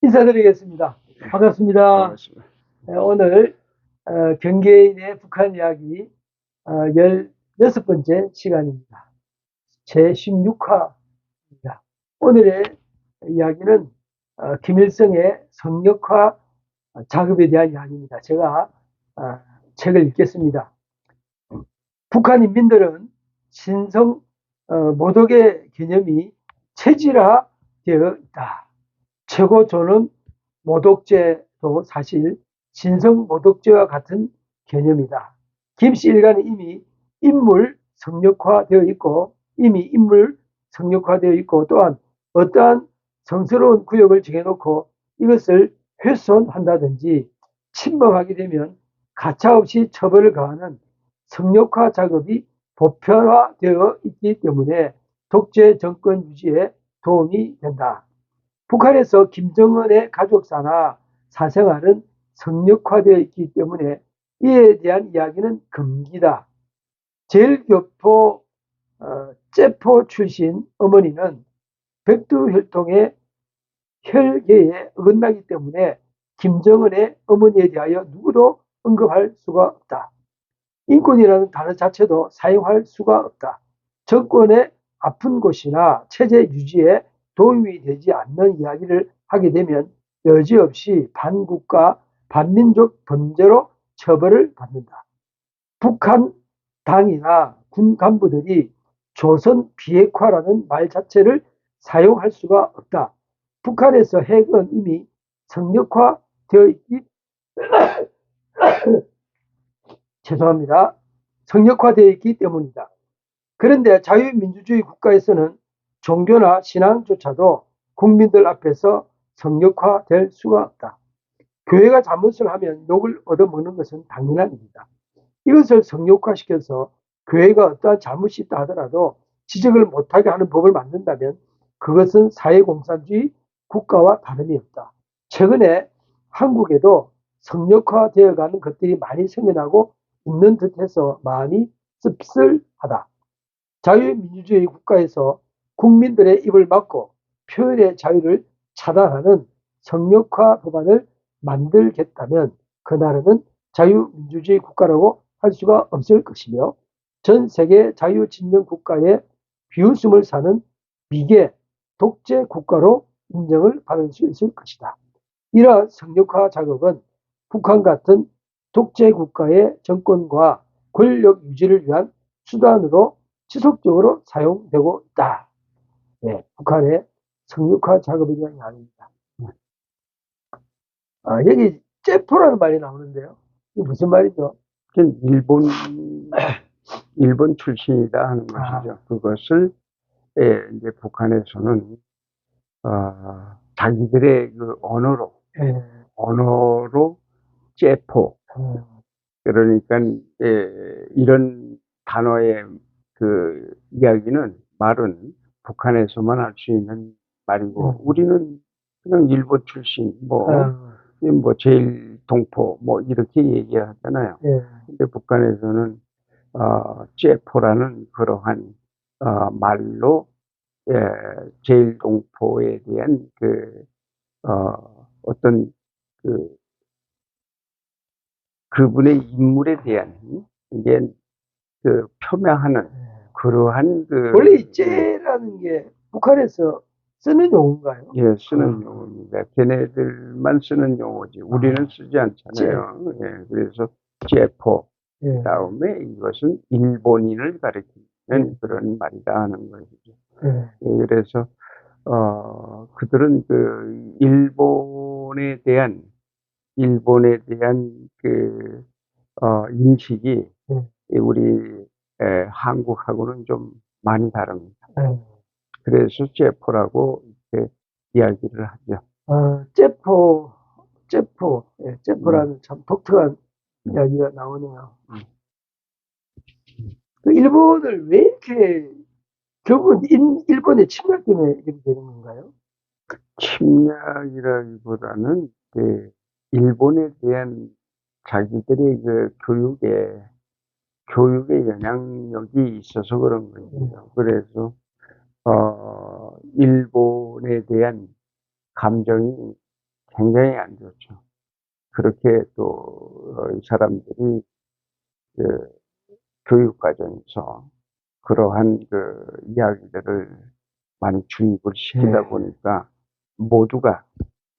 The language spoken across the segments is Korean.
인사드리겠습니다. 반갑습니다. 반갑습니다. 오늘 경계인의 북한 이야기 16번째 시간입니다. 제16화입니다. 오늘의 이야기는 김일성의 성역화 작업에 대한 이야기입니다. 제가 책을 읽겠습니다. 북한 인민들은 신성 모독의 개념이 체질화되어 있다. 최고조는 모독죄도 사실 신성 모독죄와 같은 개념이다. 김씨 일가는 이미 인물 성역화되어 있고 또한 어떠한 성스러운 구역을 정해놓고 이것을 훼손한다든지 침범하게 되면 가차없이 처벌을 가하는 성역화 작업이 보편화되어 있기 때문에 독재 정권 유지에 도움이 된다. 북한에서 김정은의 가족사나 사생활은 성역화되어 있기 때문에 이에 대한 이야기는 금기다. 제일교포 째포 출신 어머니는 백두혈통의 혈계에 어긋나기 때문에 김정은의 어머니에 대하여 누구도 언급할 수가 없다. 인권이라는 단어 자체도 사용할 수가 없다. 정권의 아픈 곳이나 체제 유지에 도움이 되지 않는 이야기를 하게 되면 여지없이 반국가, 반민족 범죄로 처벌을 받는다. 북한 당이나 군 간부들이 조선 비핵화라는 말 자체를 사용할 수가 없다. 북한에서 핵은 이미 성역화되어 있기 죄송합니다. 성역화되어 있기 때문이다. 그런데 자유민주주의 국가에서는 종교나 신앙조차도 국민들 앞에서 성역화될 수가 없다. 교회가 잘못을 하면 욕을 얻어먹는 것은 당연한 일이다. 이것을 성역화시켜서 교회가 어떠한 잘못이 있다 하더라도 지적을 못하게 하는 법을 만든다면 그것은 사회공산주의 국가와 다름이 없다. 최근에 한국에도 성역화되어가는 것들이 많이 생겨나고 있는 듯해서 마음이 씁쓸하다. 자유민주주의 국가에서 국민들의 입을 막고 표현의 자유를 차단하는 성역화 법안을 만들겠다면 그나라는 자유민주주의 국가라고 할 수가 없을 것이며 전 세계 자유진영 국가의 비웃음을 사는 미개 독재 국가로 인정을 받을 수 있을 것이다. 이러한 성역화 작업은 북한 같은 독재 국가의 정권과 권력 유지를 위한 수단으로 지속적으로 사용되고 있다. 네, 북한의 성역화 작업에 대한 이야기입니다. 여기 째포라는 말이 나오는데요. 이게 무슨 말이죠? 일본 출신이다 하는 것이죠. 그것을 이제 북한에서는 자기들의 그 언어로 째포. 그러니까 이런 단어의 그 말은 북한에서만 할 수 있는 말이고 우리는 그냥 일본 출신 뭐 제일동포 뭐 이렇게 얘기하잖아요. 근데 북한에서는 째포라는 그러한 말로 제일동포에 대한 어떤 그분의 인물에 대한 이게 표명하는 그러한 원래 이 째라는 게 북한에서 쓰는 용어인가요? 예, 쓰는 용어입니다. 걔네들만 쓰는 용어지 우리는 쓰지 않잖아요. 예, 그래서 째포 다음에 이것은 일본인을 가리키는 그런 말이다 하는 것이죠. 예, 그래서 그들은 그 일본에 대한 인식이 우리 한국하고는 좀 많이 다릅니다. 그래서 째포라고 이렇게 이야기를 하죠. 째포라는 참 독특한 이야기가 나오네요. 그 일본을 왜 이렇게 결국은 일본의 침략 때문에 이렇게 되는 건가요? 침략이라기보다는 일본에 대한 자기들의 그 교육의 영향력이 있어서 그런 거예요. 그래서 일본에 대한 감정이 굉장히 안 좋죠. 그렇게 또 이 사람들이 그 교육 과정에서 그러한 그 이야기들을 많이 주입을 시키다 네. 보니까 모두가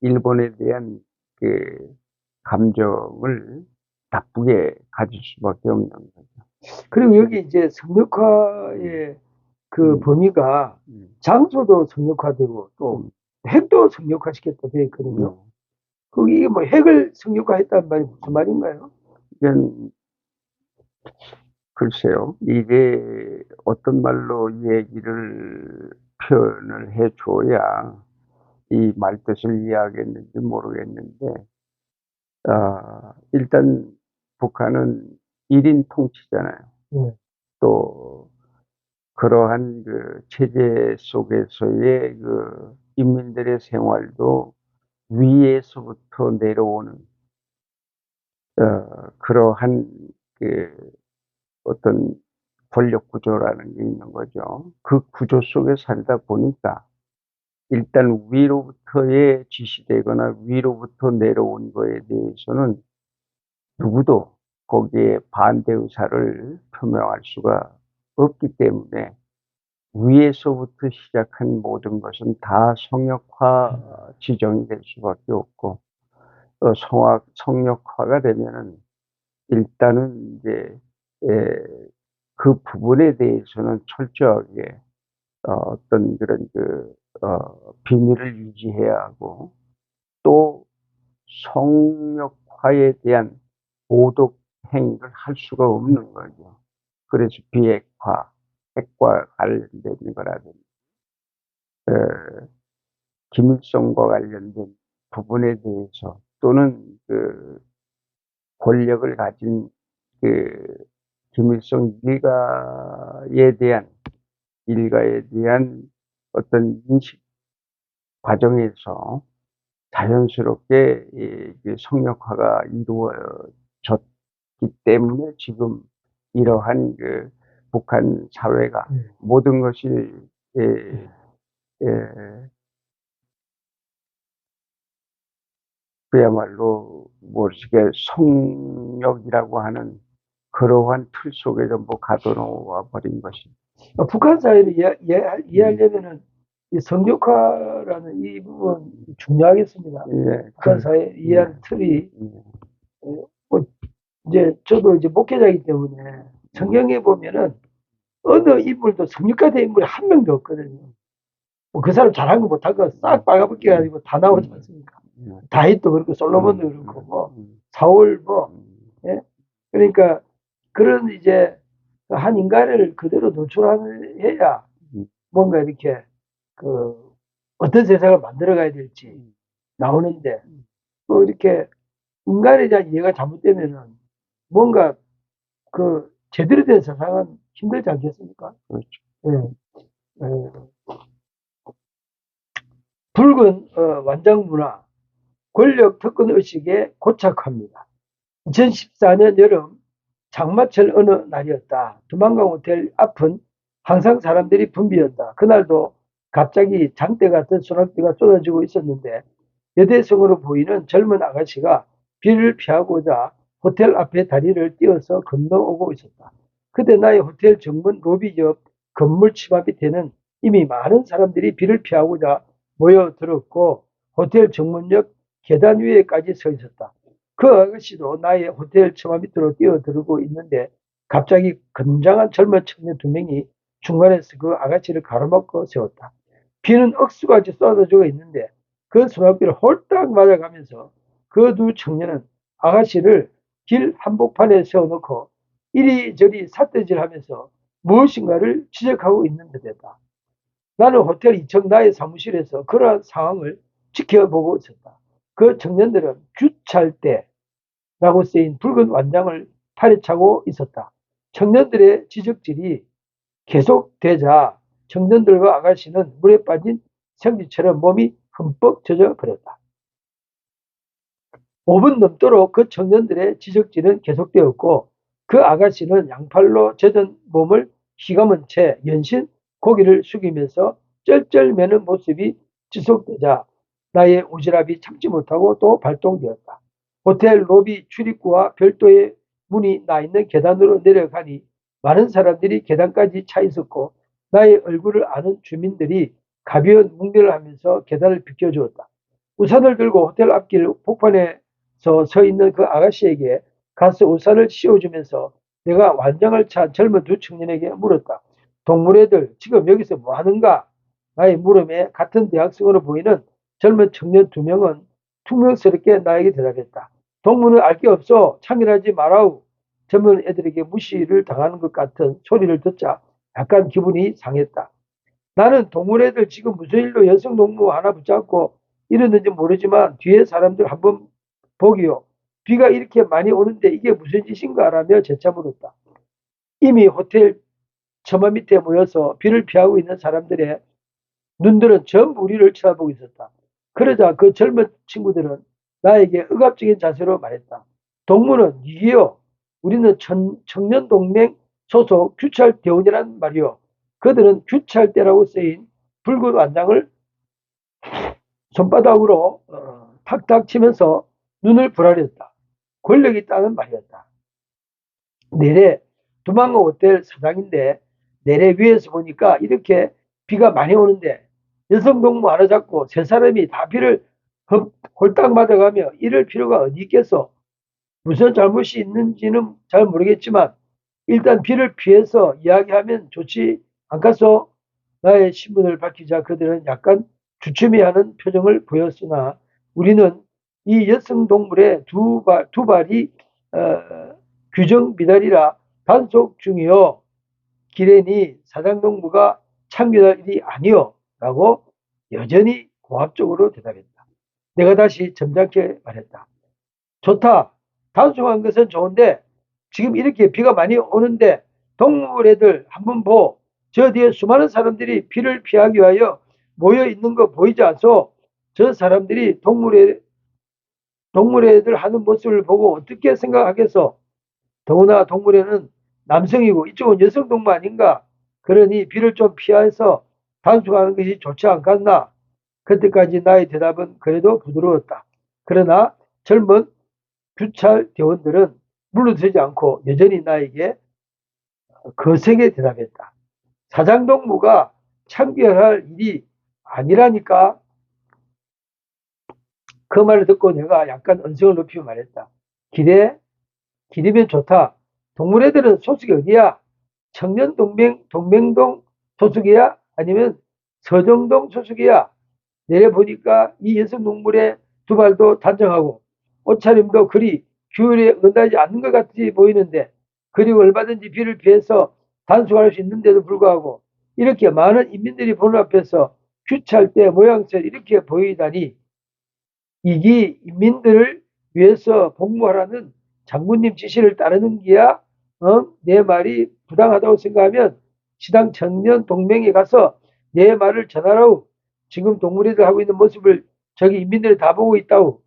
일본에 대한 그 감정을 나쁘게 가질 수밖에 없는 거죠. 그리고 여기 이제 성역화의 그 범위가 장소도 성역화되고 또 핵도 성역화시켰다 되어 있거든요. 거기 뭐 핵을 성역화했다는 말이 무슨 말인가요? 이건 글쎄요. 이게 어떤 말로 얘기를 표현을 해줘야 이 말뜻을 이해하겠는지 모르겠는데, 일단 북한은 1인 통치잖아요. 또 그러한 그 체제 속에서의 그 인민들의 생활도 위에서부터 내려오는 그러한 그 어떤 권력 구조라는 게 있는 거죠. 그 구조 속에 살다 보니까 일단 위로부터의 지시되거나 위로부터 내려온 거에 대해서는 누구도 거기에 반대 의사를 표명할 수가 없기 때문에 위에서부터 시작한 모든 것은 다 성역화 지정이 될 수밖에 없고, 성역화가 되면은 일단은 이제 그 부분에 대해서는 철저하게 어떤 그런 비밀을 유지해야 하고, 또 성역화에 대한 모독 행위를 할 수가 없는 거죠. 그래서 비핵화, 핵과 관련된 거라든지, 김일성과 관련된 부분에 대해서, 또는 그 권력을 가진 그 김일성 일가에 대한 어떤 인식 과정에서 자연스럽게 이 성역화가 이루어졌기 때문에 지금 이러한 그 북한 사회가 모든 것이 그야말로 무엇이게 성역이라고 하는 그러한 틀 속에 전부 가둬놓아 버린 것이. 북한 사회를 이해하려면은 이 성역화라는 이 부분 중요하겠습니다. 북한 사회 이해하는 틀이 뭐 이제 저도 이제 목회자이기 때문에 성경에 보면은 어느 인물도 성역화된 인물이 한 명도 없거든요. 뭐 그 사람 잘한 거 못한 거 싹 빨아벗겨 가지고 다 나오지 않습니까? 다윗도 그렇고 솔로몬도 그렇고 뭐 사울 뭐 예? 그러니까 그런 이제 한 인간을 그대로 노출해야 뭔가 이렇게 그 어떤 세상을 만들어 가야 될지 나오는데 또 이렇게 인간에 대한 이해가 잘못되면은 뭔가 그 제대로 된 세상은 힘들지 않겠습니까? 그렇죠. 예. 붉은 완장 문화, 권력 특권 의식에 고착합니다. 2014년 여름 장마철 어느 날이었다. 두만강 호텔 앞은 항상 사람들이 붐비었다. 그날도 갑자기 장대 같은 소낙비가 쏟아지고 있었는데 여대성으로 보이는 젊은 아가씨가 비를 피하고자 호텔 앞에 다리를 띄어서 건너오고 있었다. 그때 나의 호텔 정문 로비 옆 건물 치마 밑에는 이미 많은 사람들이 비를 피하고자 모여들었고 호텔 정문역 계단 위에까지 서 있었다. 그 아가씨도 나의 호텔 치마 밑으로 뛰어들고 있는데 갑자기 건장한 젊은 청년 두 명이 중간에서 그 아가씨를 가로막고 세웠다. 비는 억수같이 쏟아지고 있는데 그 소낙비를 홀딱 맞아가면서 그 두 청년은 아가씨를 길 한복판에 세워놓고 이리저리 삿대질하면서 무엇인가를 지적하고 있는 듯했다. 나는 호텔 2층 나의 사무실에서 그러한 상황을 지켜보고 있었다. 그 청년들은 규찰대라고 쓰인 붉은 완장을 팔에 차고 있었다. 청년들의 지적질이 계속되자 청년들과 아가씨는 물에 빠진 생쥐처럼 몸이 흠뻑 젖어 버렸다. 5분 넘도록 그 청년들의 지적질은 계속되었고 그 아가씨는 양팔로 젖은 몸을 휘감은 채 연신 고개를 숙이면서 쩔쩔매는 모습이 지속되자 나의 오지랖이 참지 못하고 또 발동되었다. 호텔 로비 출입구와 별도의 문이 나 있는 계단으로 내려가니 많은 사람들이 계단까지 차 있었고 나의 얼굴을 아는 주민들이 가벼운 뭉대를 하면서 계단을 비켜주었다. 우산을 들고 호텔 앞길 복판에서 서 있는 그 아가씨에게 가서 우산을 씌워주면서 내가 완장을 찬 젊은 두 청년에게 물었다. 동물애들 지금 여기서 뭐 하는가? 나의 물음에 같은 대학생으로 보이는 젊은 청년 두 명은 퉁명스럽게 나에게 대답했다. 동물은 알 게 없어. 참견하지 마라우. 젊은 애들에게 무시를 당하는 것 같은 소리를 듣자 약간 기분이 상했다. 나는 동물애들 지금 무슨 일로 여성 동무 하나 붙잡고 이러는지 모르지만 뒤에 사람들 한번 보기요. 비가 이렇게 많이 오는데 이게 무슨 짓인가 라며 재차 물었다. 이미 호텔 처마 밑에 모여서 비를 피하고 있는 사람들의 눈들은 전부 우리를 쳐다보고 있었다. 그러자 그 젊은 친구들은 나에게 억압적인 자세로 말했다. 동무는 이기요. 우리는 청년동맹 소속 규찰대원이란 말이요. 그들은 규찰대라고 쓰인 붉은 완장을 손바닥으로 탁탁 치면서 눈을 부라렸다. 권력이 있다는 말이었다. 내래 두만강 호텔 사장인데 내래 위에서 보니까 이렇게 비가 많이 오는데 여성 동무 하나 잡고 세 사람이 다 비를 홀딱 맞아가며 이럴 필요가 어디 있겠어. 무슨 잘못이 있는지는 잘 모르겠지만 일단 비를 피해서 이야기하면 좋지 않겠소? 나의 신분을 밝히자 그들은 약간 주춤해하는 표정을 보였으나 우리는 이 여성 동물의 두 발이 규정 미달이라 단속 중이요. 기레니 사장동무가 참견할 일이 아니요. 라고 여전히 고압적으로 대답했다. 내가 다시 점잖게 말했다. 좋다. 단속한 것은 좋은데 지금 이렇게 비가 많이 오는데 동물애들 한번 보. 저 뒤에 수많은 사람들이 비를 피하기 위하여 모여 있는 거 보이지 않소? 저 사람들이 동물애들 하는 모습을 보고 어떻게 생각하겠소? 더구나 동물에는 남성이고 이쪽은 여성 동물 아닌가? 그러니 비를 좀 피해서 단속하는 것이 좋지 않겠나? 그때까지 나의 대답은 그래도 부드러웠다. 그러나 젊은 규찰 대원들은 물러서지 않고 여전히 나에게 거세게 대답했다. 사장동무가 참견할 일이 아니라니까. 그 말을 듣고 내가 약간 언성을 높이며 말했다. 기대? 길이면 좋다. 동물애들은 소속이 어디야? 동맹동 소속이야? 아니면 서정동 소속이야? 내려보니까 이 여성 동물의 두 발도 단정하고 옷차림도 그리 규율에 응하지 않는 것 같이 보이는데 그리고 얼마든지 비를 피해서 단속할 수 있는데도 불구하고 이렇게 많은 인민들이 보는 앞에서 규찰대 모양새를 이렇게 보이다니 이게 인민들을 위해서 복무하라는 장군님 지시를 따르는 기야. 내 말이 부당하다고 생각하면 시당 청년 동맹에 가서 내 말을 전하라우. 지금 동물애들 하고 있는 모습을 저기 인민들이 다 보고 있다우.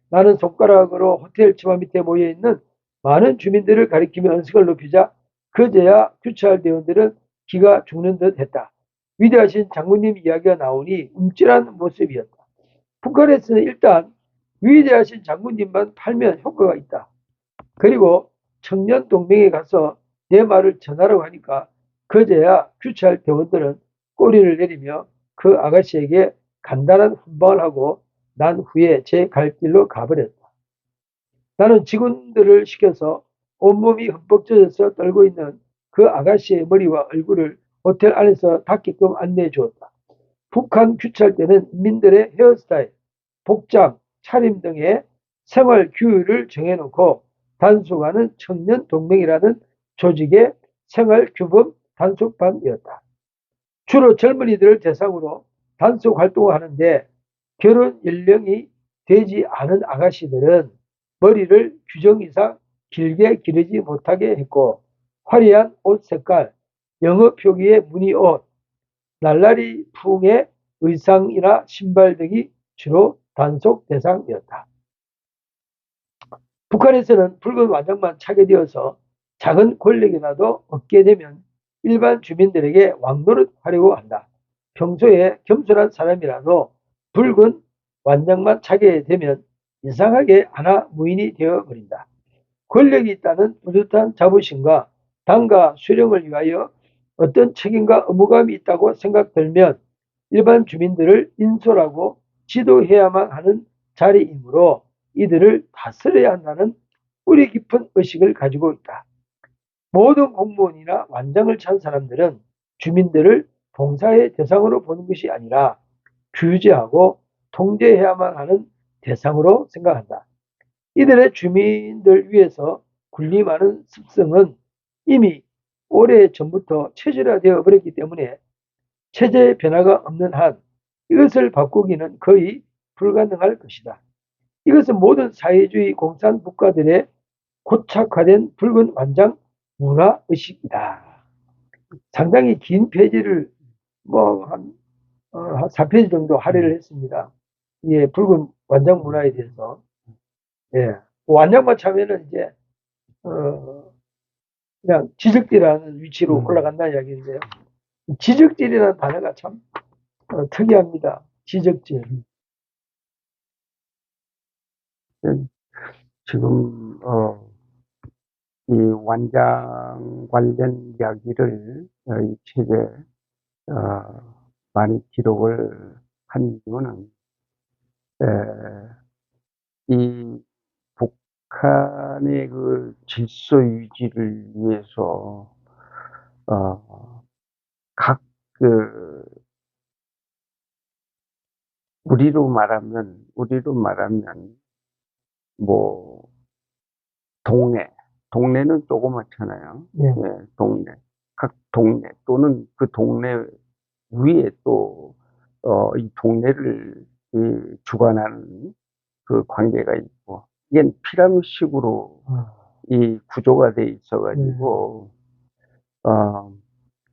나는 손가락으로 호텔 치마 밑에 모여있는 많은 주민들을 가리키며 언성을 높이자 그제야 규찰 대원들은 기가 죽는 듯 했다. 위대하신 장군님 이야기가 나오니 움찔한 모습이었다. 북한에서는 일단 위대하신 장군님만 팔면 효과가 있다. 그리고 청년 동맹에 가서 내 말을 전하라고 하니까 그제야 규찰 대원들은 꼬리를 내리며 그 아가씨에게 간단한 훈방을 하고 난 후에 제 갈 길로 가버렸다. 나는 직원들을 시켜서 온몸이 흠뻑 젖어서 떨고 있는 그 아가씨의 머리와 얼굴을 호텔 안에서 닿게끔 안내해 주었다. 북한 규찰대는 인민들의 헤어스타일, 복장, 차림 등의 생활 규율을 정해놓고 단속하는 청년동맹이라는 조직의 생활규범 단속반이었다. 주로 젊은이들을 대상으로 단속 활동을 하는데 결혼 연령이 되지 않은 아가씨들은 머리를 규정 이상 길게 기르지 못하게 했고 화려한 옷 색깔, 영어 표기의 무늬옷, 날라리 풍의 의상이나 신발 등이 주로 단속 대상이었다. 북한에서는 붉은 완장만 차게 되어서 작은 권력이라도 얻게 되면 일반 주민들에게 왕노릇 하려고 한다. 평소에 겸손한 사람이라도 붉은 완장만 차게 되면 이상하게 하나 무인이 되어버린다. 권력이 있다는 뿌듯한 자부심과 당과 수령을 위하여 어떤 책임과 의무감이 있다고 생각들면 일반 주민들을 인솔하고 지도해야만 하는 자리이므로 이들을 다스려야 한다는 뿌리 깊은 의식을 가지고 있다. 모든 공무원이나 완장을 찬 사람들은 주민들을 봉사의 대상으로 보는 것이 아니라 규제하고 통제해야만 하는 대상으로 생각한다. 이들의 주민들 위해서 군림하는 습성은 이미 오래전부터 체질화되어 버렸기 때문에 체제의 변화가 없는 한 이것을 바꾸기는 거의 불가능할 것이다. 이것은 모든 사회주의 공산 국가들의 고착화된 붉은 완장 문화의식이다. 상당히 긴 페이지를 한 4페이지 정도 할애를 했습니다. 예, 붉은 완장 문화에 대해서. 예, 완장만 차면은 이제 그냥 지적질하는 위치로 올라간다는 이야기인데요. 지적질이라는 단어가 참 특이합니다. 지적질. 지금 이 완장 관련 이야기를 이 책에 많이 기록을 한 이유는 이 북한의 그 질서 유지를 위해서 각 우리로 말하면 뭐 동네는 조그맣잖아요. 예. 예, 각 동네 또는 그 동네 위에 또 이 동네를 주관하는 그 관계가 있고, 이게 피라미드식으로 이 구조가 돼 있어가지고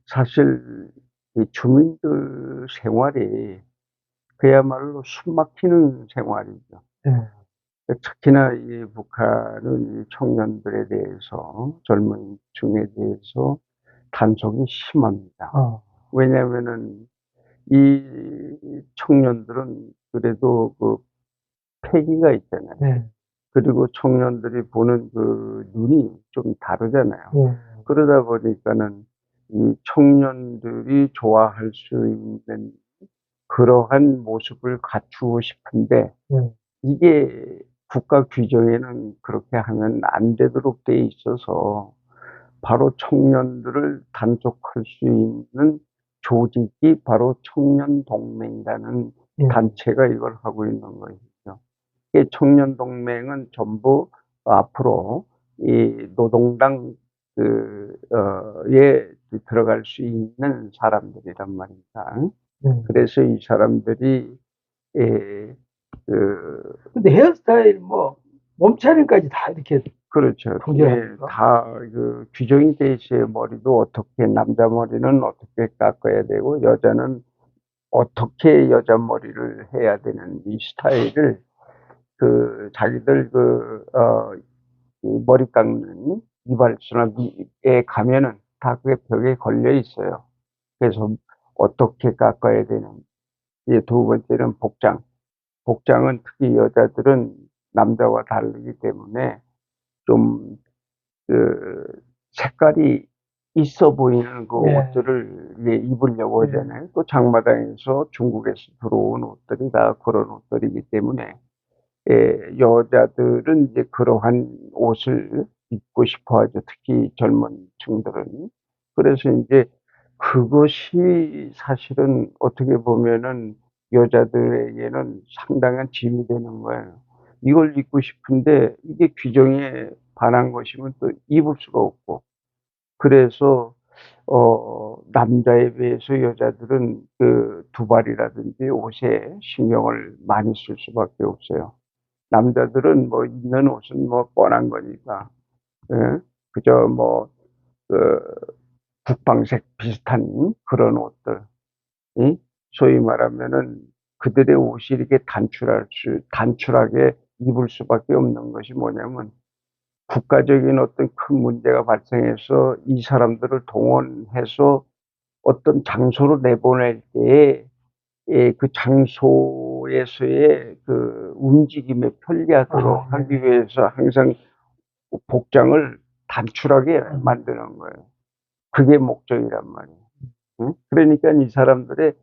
사실 이 주민들 생활이 그야말로 숨막히는 생활이죠. 특히나 이 북한은 이 청년들에 대해서, 젊은 층에 대해서 단속이 심합니다. 왜냐면은 이 청년들은 그래도 그 패기가 있잖아요. 그리고 청년들이 보는 그 눈이 좀 다르잖아요. 그러다 보니까는 이 청년들이 좋아할 수 있는 그러한 모습을 갖추고 싶은데 이게 국가 규정에는 그렇게 하면 안 되도록 돼 있어서 바로 청년들을 단속할 수 있는 조직이 바로 청년동맹이라는 단체가 이걸 하고 있는 것이죠. 이 청년동맹은 전부 앞으로 이 노동당 에 들어갈 수 있는 사람들이란 말입니다. 그래서 이 사람들이 근데 헤어스타일 몸차림까지 다 이렇게 그렇죠. 통제합니까? 다 규정이 돼 있어요. 머리도 어떻게, 남자 머리는 어떻게 깎아야 되고 여자는 어떻게 여자 머리를 해야 되는 이 스타일을 자기들 이 머리 깎는 이발소에 가면은 다 그게 벽에 걸려 있어요. 그래서 어떻게 깎아야 되는. 이제 두 번째는 복장은 특히 여자들은 남자와 다르기 때문에 좀 색깔이 있어 보이는 그 옷들을 입으려고 하잖아요. 또 장마당에서 중국에서 들어온 옷들이 다 그런 옷들이기 때문에 여자들은 이제 그러한 옷을 입고 싶어 하죠. 특히 젊은 층들은. 그래서 이제 그것이 사실은 어떻게 보면은 여자들에게는 상당한 짐이 되는 거예요. 이걸 입고 싶은데 이게 규정에 반한 것이면 또 입을 수가 없고. 그래서 남자에 비해서 여자들은 두발이라든지 옷에 신경을 많이 쓸 수밖에 없어요. 남자들은 입는 옷은 뻔한 거니까, 예? 그저 국방색 비슷한 그런 옷들, 소위 말하면은 그들의 옷이 이렇게 단출하게 입을 수밖에 없는 것이 뭐냐면, 국가적인 어떤 큰 문제가 발생해서 이 사람들을 동원해서 어떤 장소로 내보낼 때에 그 장소에 외부에서의 그 움직임에 편리하도록 네. 하기 위해서 항상 복장을 단출하게 만드는 거예요. 그게 목적이란 말이에요. 응? 그러니까 이 사람들의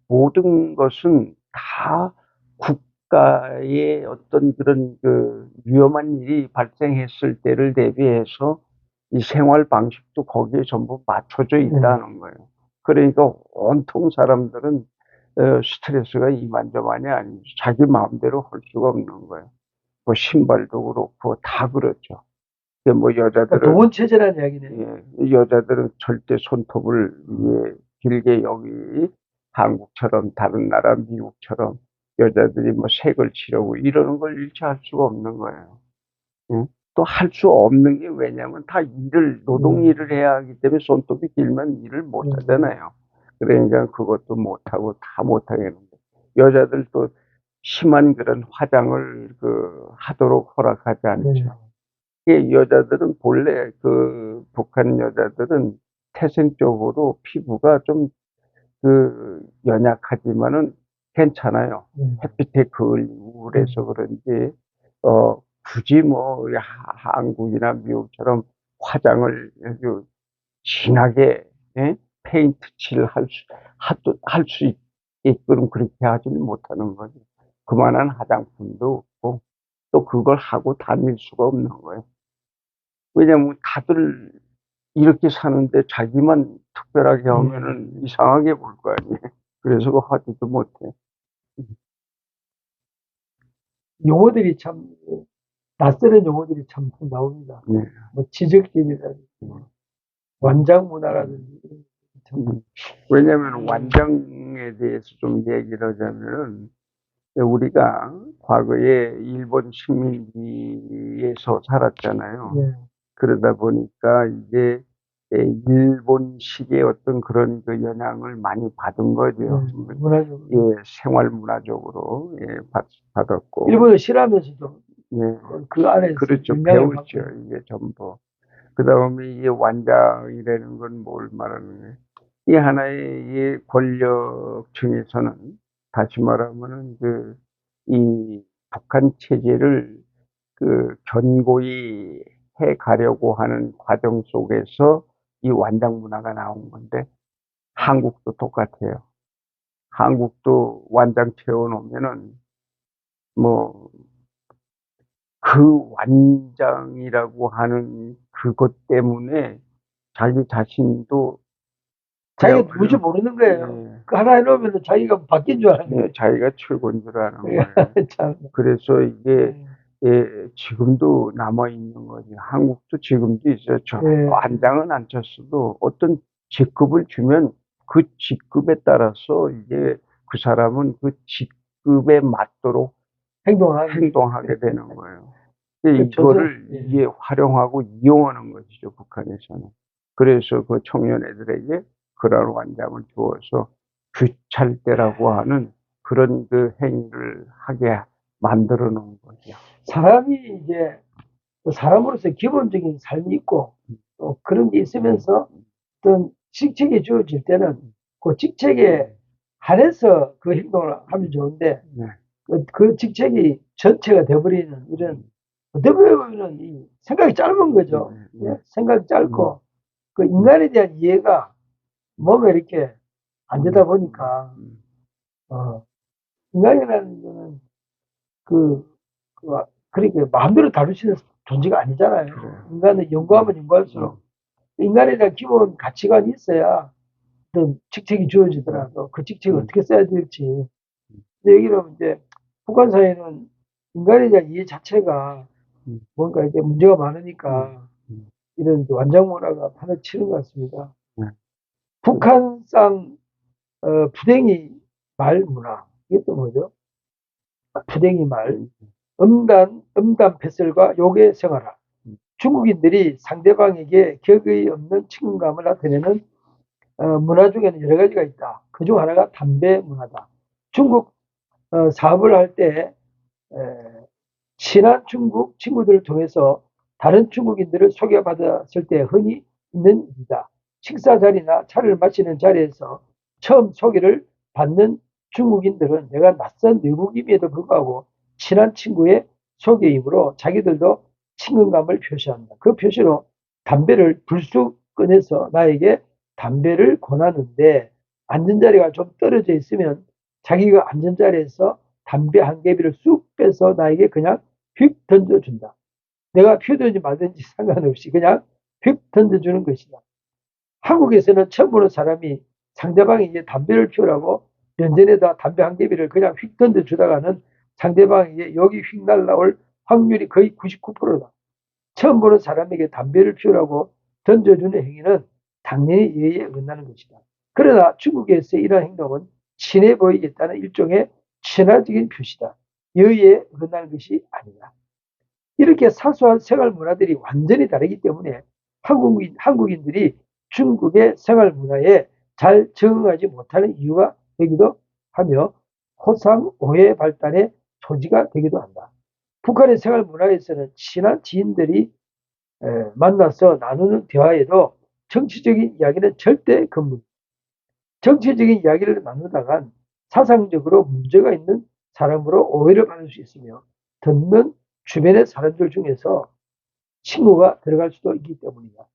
모든 것은 다 국가의 어떤 그런 그 위험한 일이 발생했을 때를 대비해서 이 생활 방식도 거기에 전부 맞춰져 있다는 거예요. 그러니까 온통 사람들은 스트레스가 이만저만이 아니죠. 자기 마음대로 할 수가 없는 거예요. 뭐 신발도 그렇고 다 그렇죠. 뭐 그러니까 여자들은 동원 체제라는 이야기네요. 여자들은 절대 손톱을 길게 여기 한국처럼 다른 나라 미국처럼 여자들이 뭐 색을 칠하고 이러는 걸 일체 할 수가 없는 거예요. 또 할 수 없는 게 왜냐면 다 노동 일을 해야 하기 때문에 손톱이 길면 일을 못 하잖아요. 그러니까 그것도 못하고 다 못하겠는데 여자들도 심한 그런 화장을 하도록 허락하지 않죠. 여자들은 본래 북한 여자들은 태생적으로 피부가 좀 연약하지만은 괜찮아요. 햇빛에 그을리고 그래서 그런지 굳이 뭐 한국이나 미국처럼 화장을 아주 진하게 페인트 칠 할 수 있게끔 그렇게 하지는 못하는 거죠. 그만한 화장품도 없고 또 그걸 하고 다닐 수가 없는 거예요. 왜냐면 다들 이렇게 사는데 자기만 특별하게 하면은 이상하게 볼 거 아니에요. 그래서 그거 하지도 못해. 용어들이 참 낯설은 용어들이 참 나옵니다. 네. 뭐 지적질이라든지 완장 문화라든지 왜냐면 완장에 대해서 좀 얘기를 하자면은 우리가 과거에 일본 식민지에서 살았잖아요. 그러다 보니까 이제 일본식의 어떤 그런 영향을 많이 받은 거죠. 문화적으로. 생활 문화적으로 받았고. 일본을 싫어하면서도 그 안에서 그렇죠. 영향을 배웠죠. 받고. 이게 전부. 그 다음에 이 완장이라는 건 뭘 말하는 거예요? 이 하나의 이 권력층에서는 다시 말하면은 이 북한 체제를 견고히 해 가려고 하는 과정 속에서 이 완장 문화가 나온 건데 한국도 똑같아요. 한국도 완장 채워 놓으면은 뭐 그 완장이라고 하는 그것 때문에 자기 자신도 자기가 그야말로 누군지 모르는 거예요. 그 하나 해놓으면 자기가 바뀐 줄 아는 거예요. 자기가 최고인 줄 아는 거예요. 참. 그래서 이게 지금도 남아 있는 거지. 한국도 지금도 있어요. 완장은 안 쳤어도 어떤 직급을 주면 그 직급에 따라서 이제 그 사람은 그 직급에 맞도록 행동하게 되는 거예요. 이거를 이게 활용하고 이용하는 것이죠, 북한에서는. 그래서 그 청년 애들에게 그런 완장을 주어서 귀찰대라고 하는 그런 행위를 하게 만들어 놓은 거죠. 사람이 이제 사람으로서 기본적인 삶이 있고 또 그런 게 있으면서 어떤 직책이 주어질 때는 그 직책에 한해서 그 행동을 하면 좋은데 그 직책이 전체가 돼버리는 이런 어떻게 보면 이 생각이 짧은 거죠. 생각이 짧고 그 인간에 대한 이해가 몸에 이렇게 안 되다 보니까 인간이라는 거는 그러니까 마음대로 다룰 수 있는 존재가 아니잖아요. 인간은 연구하면 연구할수록 인간에 대한 기본 가치관이 있어야 어떤 직책이 주어지더라도 그 직책을 어떻게 써야 될지. 근데 여기는 이제 북한 사회는 인간에 대한 이해 자체가 뭔가 이제 문제가 많으니까 이런 완장 문화가 판을 치는 것 같습니다. 북한상 부댕이 말 문화. 이게 또 뭐죠? 부댕이 말. 음담 패설과 욕의 생활화. 중국인들이 상대방에게 격의 없는 친근감을 나타내는 문화 중에는 여러 가지가 있다. 그중 하나가 담배 문화다. 중국 사업을 할 때 친한 중국 친구들을 통해서 다른 중국인들을 소개받았을 때 흔히 있는 일이다. 식사 자리나 차를 마시는 자리에서 처음 소개를 받는 중국인들은 내가 낯선 외국인임에도 불구하고 친한 친구의 소개이므로 자기들도 친근감을 표시한다. 그 표시로 담배를 불쑥 꺼내서 나에게 담배를 권하는데 앉은 자리가 좀 떨어져 있으면 자기가 앉은 자리에서 담배 한 개비를 쑥 빼서 나에게 그냥 휙 던져준다. 내가 피우든지 말든지 상관없이 그냥 휙 던져주는 것이다. 한국에서는 처음 보는 사람이 상대방이 이제 담배를 피우라고 면전에다 담배 한 개비를 그냥 휙 던져주다가는 상대방이 이제 여기 휙 날라올 확률이 거의 99%다. 처음 보는 사람에게 담배를 피우라고 던져주는 행위는 당연히 예의에 어긋나는 것이다. 그러나 중국에서의 이러한 행동은 친해 보이겠다는 일종의 친화적인 표시다. 예의에 어긋나는 것이 아니다. 이렇게 사소한 생활 문화들이 완전히 다르기 때문에 한국인들이 중국의 생활 문화에 잘 적응하지 못하는 이유가 되기도 하며 호상 오해 발달의 소지가 되기도 한다. 북한의 생활 문화에서는 친한 지인들이 만나서 나누는 대화에도 정치적인 이야기는 절대 금물. 정치적인 이야기를 나누다간 사상적으로 문제가 있는 사람으로 오해를 받을 수 있으며 듣는 주변의 사람들 중에서 친구가 들어갈 수도 있기 때문이다.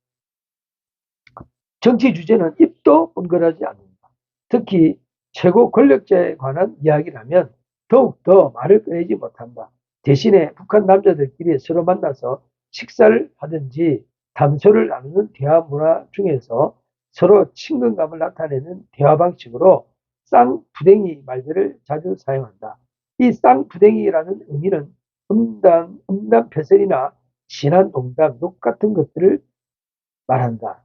정치 주제는 입도 뻔뻔하지 않는다. 특히 최고 권력자에 관한 이야기라면 더욱더 말을 꺼내지 못한다. 대신에 북한 남자들끼리 서로 만나서 식사를 하든지 담소를 나누는 대화 문화 중에서 서로 친근감을 나타내는 대화 방식으로 쌍부댕이 말들을 자주 사용한다. 이 쌍부댕이라는 의미는 음담패설이나 진한 농담, 녹 같은 것들을 말한다.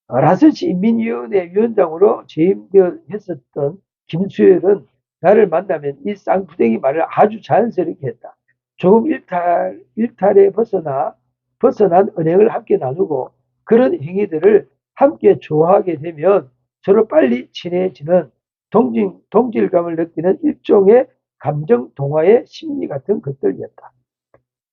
라선시 인민위원회 위원장으로 재임되어 했었던 김수열은 나를 만나면 이 쌍부댕이 말을 아주 자연스럽게 했다. 조금 일탈에 벗어난 은행을 함께 나누고 그런 행위들을 함께 좋아하게 되면 서로 빨리 친해지는 동질감을 느끼는 일종의 감정 동화의 심리 같은 것들이었다.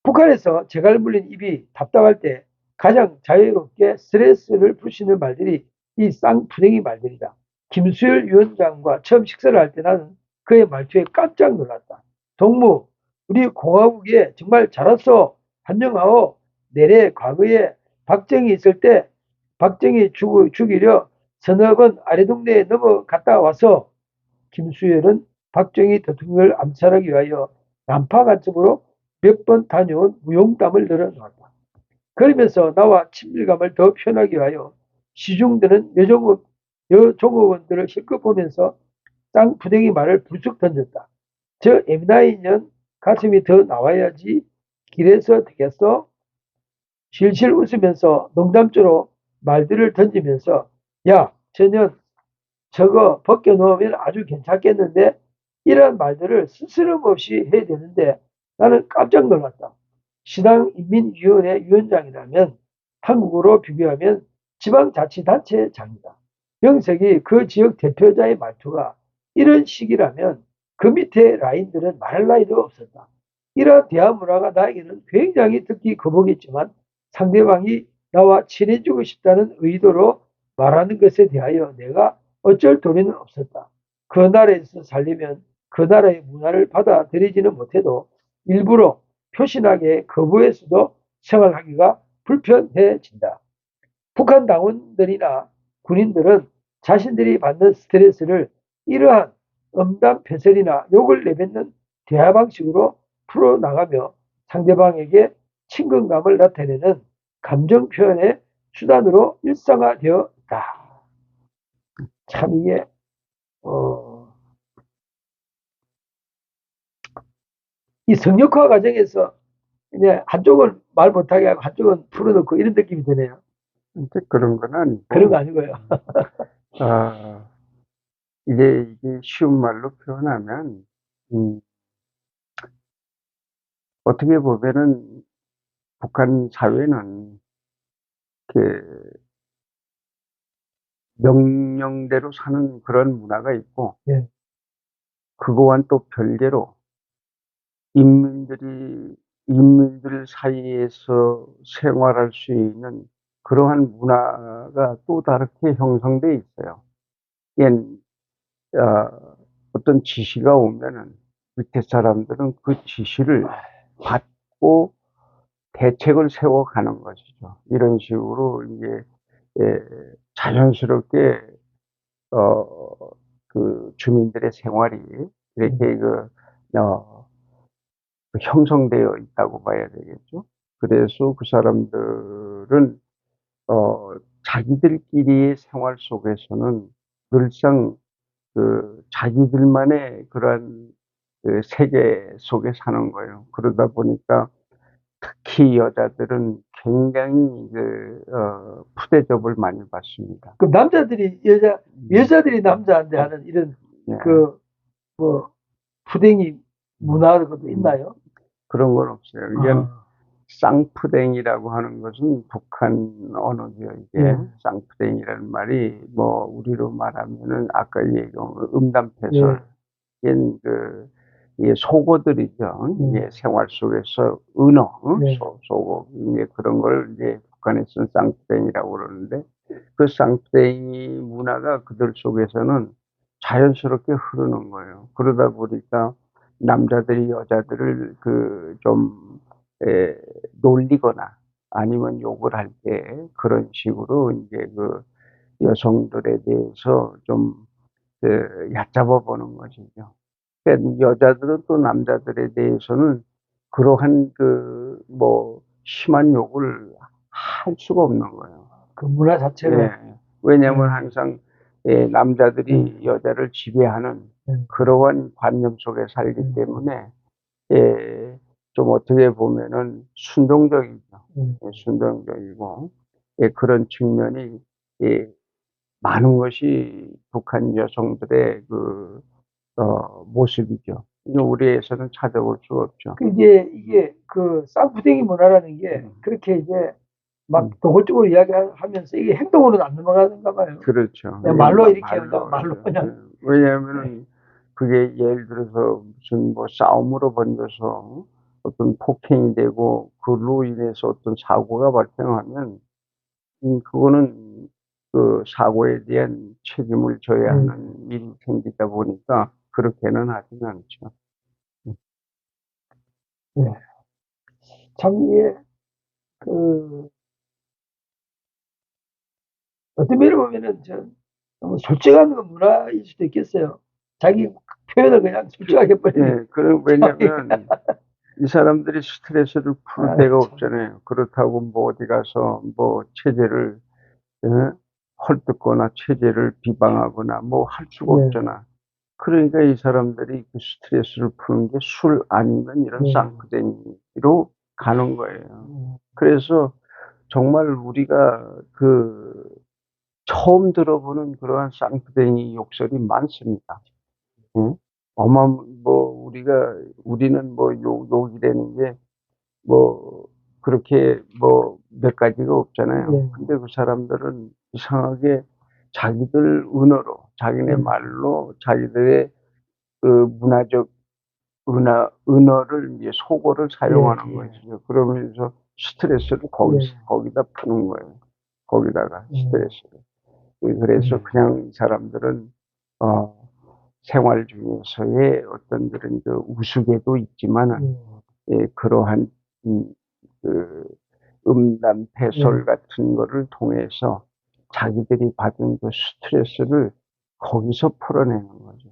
북한에서 재갈 물린 입이 답답할 때 가장 자유롭게 스트레스를 푸시는 말들이 이 쌍푸댕이 말들이다. 김수열 위원장과 처음 식사를 할 때 나는 그의 말투에 깜짝 놀랐다. 동무, 우리 공화국에 정말 잘 왔어. 환영하오. 내래 과거에 박정희 있을 때 박정희 죽이려 서너 번 아래 동네에 넘어갔다 와서 김수열은 박정희 대통령을 암살하기 위하여 난파 간첩으로 몇 번 다녀온 무용담을 늘어놓았다. 그러면서 나와 친밀감을 더 표현하기 위하여 시중드는 여종업원들을 실컷 보면서 쌍부댕이 말을 불쑥 던졌다. 저 M9년 가슴이 더 나와야지 길에서 되겠어? 실실 웃으면서 농담조로 말들을 던지면서 야, 저년 저거 벗겨놓으면 아주 괜찮겠는데 이런 말들을 스스럼없이 해야 되는데 나는 깜짝 놀랐다. 시당인민위원회 위원장이라면 한국으로 비교하면 지방자치단체장이다. 명색이 그 지역 대표자의 말투가 이런 식이라면 그 밑에 라인들은 말할 나위도 없었다. 이러한 대화 문화가 나에게는 굉장히 듣기 거북했지만 상대방이 나와 친해지고 싶다는 의도로 말하는 것에 대하여 내가 어쩔 도리는 없었다. 그 나라에서 살려면 그 나라의 문화를 받아들이지는 못해도 일부러 표신하게 거부해서도 생활하기가 불편해진다. 북한 당원들이나 군인들은 자신들이 받는 스트레스를 이러한 음담패설이나 욕을 내뱉는 대화 방식으로 풀어나가며 상대방에게 친근감을 나타내는 감정 표현의 수단으로 일상화되어 있다. 참 이게 이 성역화 과정에서 이제 한쪽은 말 못하게 하고 한쪽은 풀어놓고 이런 느낌이 드네요. 이제 그런 건 아니고, 그런 거 아니고요. 아, 이게 쉬운 말로 표현하면, 어떻게 보면은 북한 사회는 이렇게 명령대로 사는 그런 문화가 있고, 예, 그거와는 또 별개로 인민들 사이에서 생활할 수 있는 그러한 문화가 또 다르게 형성돼 있어요. 이게, 어떤 지시가 오면은 밑에 사람들은 그 지시를 받고 대책을 세워가는 것이죠. 이런 식으로 이제 자연스럽게 그 주민들의 생활이 이렇게 형성되어 있다고 봐야 되겠죠. 그래서 그 사람들은 자기들끼리의 생활 속에서는 늘상 자기들만의 그런 그 세계 속에 사는 거예요. 그러다 보니까 특히 여자들은 굉장히 푸대접을 많이 받습니다. 그 남자들이 여자들이 남자한테 하는 이런 네. 뭐 푸댕이 문화가 것도 있나요? 그런 건 없어요. 이건 아, 쌍푸댕이라고 하는 것은 북한 언어죠, 이게. 네. 쌍푸댕이라는 말이 뭐 우리로 말하면은 아까 얘기한 음담패설, 이게 속어들이죠. 이게 생활 속에서 은어, 네. 속어, 이제 그런 걸 이제 북한에서는 쌍푸댕이라고 그러는데 그 쌍푸댕이 문화가 그들 속에서는 자연스럽게 흐르는 거예요. 그러다 보니까 남자들이 여자들을 좀 놀리거나 아니면 욕을 할 때 그런 식으로 이제 그 여성들에 대해서 좀 얕잡아 보는 것이죠. 그러니까 여자들은 또 남자들에 대해서는 그러한 뭐 심한 욕을 할 수가 없는 거예요. 그 문화 자체가. 예. 왜냐하면 항상 남자들이 여자를 지배하는 그러한 관념 속에 살기 때문에 좀 어떻게 보면은 순종적이죠. 순종적이고 그런 측면이 많은 것이 북한 여성들의 모습이죠. 이거 우리에서는 찾아볼 수가 없죠. 이게 그 쌍푸댕이 문화라는 게 그렇게 이제 막 도골적으로 이야기하면서 이게 행동으로는 안 넘어가는가 봐요. 그렇죠. 그냥 말로 이렇게 한다, 말로 그냥. 왜냐하면은 그게 예를 들어서 무슨 뭐 싸움으로 번져서 어떤 폭행이 되고 그로 인해서 어떤 사고가 발생하면 그거는 그 사고에 대한 책임을 져야 하는 일이 생기다 보니까 그렇게는 하진 않죠. 네. 참 이게 그 어떤 면을 보면은 너무 솔직한 그 문화일 수도 있겠어요. 자기 표현을 그냥 솔직하게 버리는. 왜냐면 이 사람들이 스트레스를 풀 데가 없잖아요. 그렇다고 뭐 어디 가서 뭐 체제를 헐뜯거나 체제를 비방하거나 뭐 할 수가 없잖아. 그러니까 이 사람들이 그 스트레스를 푸는 게 술 아니면 이런 쌍크댕이로 가는 거예요. 그래서 정말 우리가 처음 들어보는 그러한 쌍크댕이 욕설이 많습니다. 응? 우리는 뭐 욕이라는 게 뭐 그렇게 뭐 몇 가지가 없잖아요. 근데 그 사람들은 이상하게 자기들 언어로, 자기네 말로 자기들의 그 문화적 언어를 이제 속어를 사용하는 것이죠. 그러면서 스트레스를 거기다 푸는 거예요. 거기다가 스트레스를. 그래서 그냥 이 사람들은 생활 중에서의 어떤 그런 우스개도 있지만은 그러한 그 음담패설 같은 거를 통해서 자기들이 받은 그 스트레스를 거기서 풀어내는 거죠.